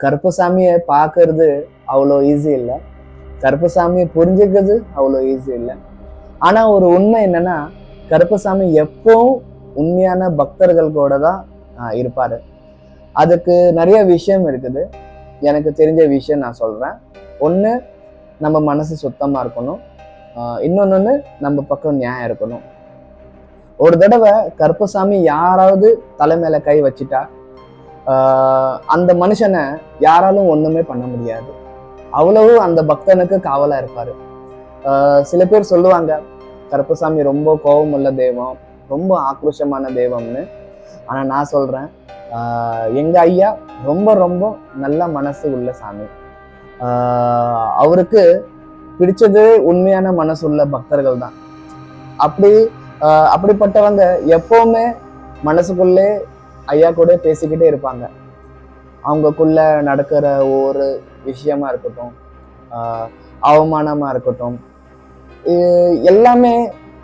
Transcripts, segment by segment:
கருப்பசாமியை பார்க்கறது அவ்வளோ ஈஸி இல்லை, கருப்பசாமியை புரிஞ்சுக்கிறது அவ்வளோ ஈஸி இல்லை. ஆனா ஒரு உண்மை என்னன்னா, கருப்பசாமி எப்பவும் உண்மையான பக்தர்கள் கூட தான் இருப்பாரு. அதுக்கு நிறைய விஷயம் இருக்குது. எனக்கு தெரிஞ்ச விஷயம் நான் சொல்றேன். ஒண்ணு, நம்ம மனசு சுத்தமா இருக்கணும். இன்னொன்னு, நம்ம பக்கம் நியாயம் இருக்கணும். ஒரு தடவை கருப்பசாமி யாராவது தலைமையில கை வச்சுட்டா அந்த மனுஷனை யாராலும் ஒண்ணுமே பண்ண முடியாது. அவ்வளவு அந்த பக்தனுக்கு காவலா இருப்பாரு. சில பேர் சொல்லுவாங்க கருப்பசாமி ரொம்ப கோபமுள்ள தெய்வம், ரொம்ப ஆக்ரோஷமான தெய்வம்னு. ஆனா நான் சொல்றேன், எங்க ஐயா ரொம்ப ரொம்ப நல்ல மனசு உள்ள சாமி. அவருக்கு பிடிச்சது உண்மையான மனசு உள்ள பக்தர்கள் தான். அப்படிப்பட்டவங்க எப்பவுமே மனசுக்குள்ளே ஐயா கூட பேசிக்கிட்டே இருப்பாங்க. அவங்களுக்குள்ள நடக்கிற ஒவ்வொரு விஷயமா இருக்கட்டும், அவமானமா இருக்கட்டும், எல்லாமே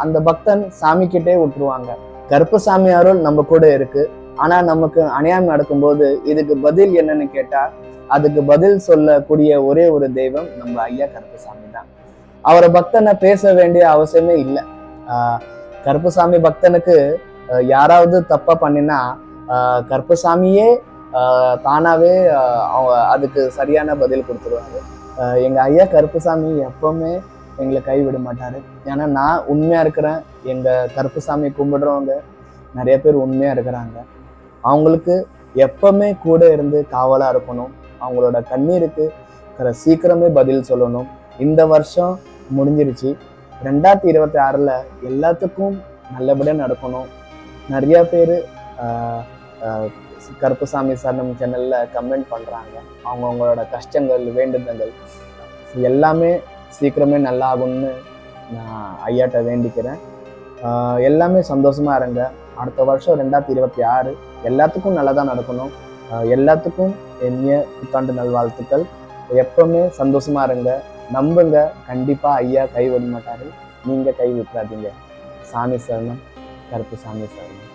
அந்த பக்தன் சாமி கிட்டே விட்டுருவாங்க. கருப்பசாமி அருள் நம்ம கூட இருக்கு. ஆனா நமக்கு அநியாயம் நடக்கும்போது இதுக்கு பதில் என்னன்னு கேட்டா, அதுக்கு பதில் சொல்லக்கூடிய ஒரே ஒரு தெய்வம் நம்ம ஐயா கருப்பசாமி தான். அவரை பக்தனை பேச வேண்டிய அவசியமே இல்லை. கருப்பசாமி பக்தனுக்கு யாராவது தப்பா பண்ணினா கருப்பசாமியே தானாவே அதுக்கு சரியான பதில் கொடுத்துருவாரு. எங்க ஐயா கருப்பசாமி எப்பவுமே எங்களை கைவிட மாட்டாரு. ஏன்னா நான் உண்மையா இருக்கிறேன். எங்க கருப்பசாமி கும்பிடுறவங்க நிறைய பேர் உண்மையா இருக்கிறாங்க. அவங்களுக்கு எப்பவுமே கூட இருந்து காவலா இருக்கணும். அவங்களோட கண்ணீருக்கு சீக்கிரமே பதில் சொல்லணும். இந்த வருஷம் முடிஞ்சிருச்சு. 2026 எல்லாத்துக்கும் நல்லபடியா நடக்கணும். நிறைய பேர் கருப்பசாமி சரணம் சேனல்ல கமெண்ட் பண்றாங்க. அவங்களோட கஷ்டங்கள், வேண்டுதல்கள் எல்லாமே சீக்கிரமே நல்லா ஆகும்னு நான் ஐயாட்ட வேண்டிக்கிறேன். எல்லாமே சந்தோஷமா இருங்க. அடுத்த வருஷம் 2026 எல்லாத்துக்கும் நல்லதா நடக்கணும். எல்லாத்துக்கும் இனிய புத்தாண்டு நல்வாழ்த்துக்கள். எப்பவுமே சந்தோஷமா இருங்க, நம்புங்க. கண்டிப்பா ஐயா கைவிட மாட்டாரு. நீங்க கை விட்டுறாதீங்க. சாமி சரணம், கருப்பசாமி சரணம்.